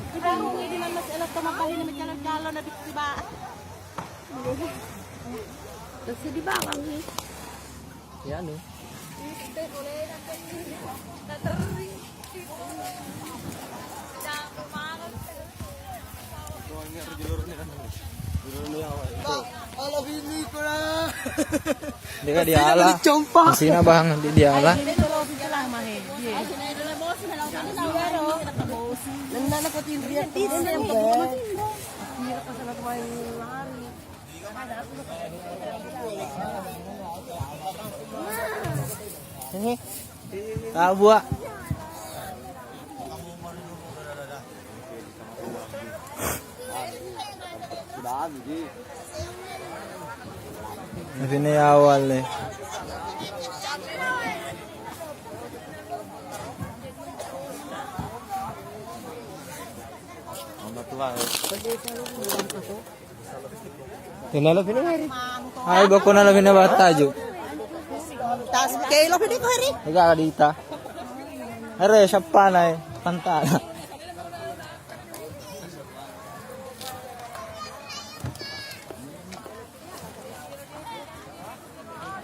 Hindi naman mas alam ko mapali na magkalon-kalon na diba? Kasi diba kami? Yan o. Alabini ko na. Hindi ka diala. Masina ba ang hindi diala? Tabua. Pinayawal eh. Tinalo pinawari. Ay ba ko na lang binabata jo. Tas kayo lang ko hari. Nagkakadita. Are siya panay pantala.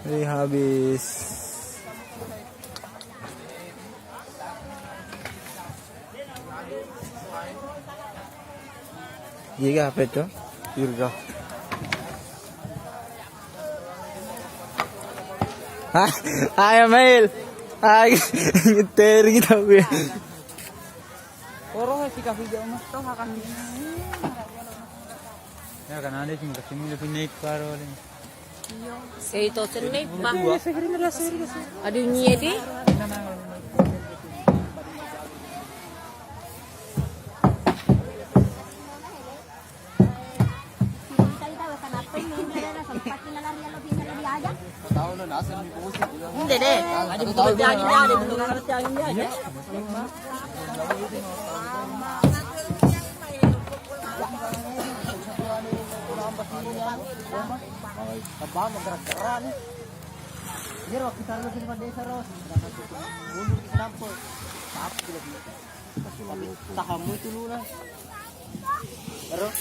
Ay habis. Giga apa itu? Yurga. Ah, ay mail. Ay, ngiter kita gue. Orang sih kafe jauh mas tuh akan. Ya kan ada sih kasih mulai naik karo ni. Ito senay pa. Ado niya di? Hindi deh. Ada betul jangan dia, ada betul harus jangan dia aja. Abang bergerak nih. Dia roh kita harus di desa ros. Mundur ke dapur. Maaf tidak bisa. Tapi tahamu itu lu lah. Terus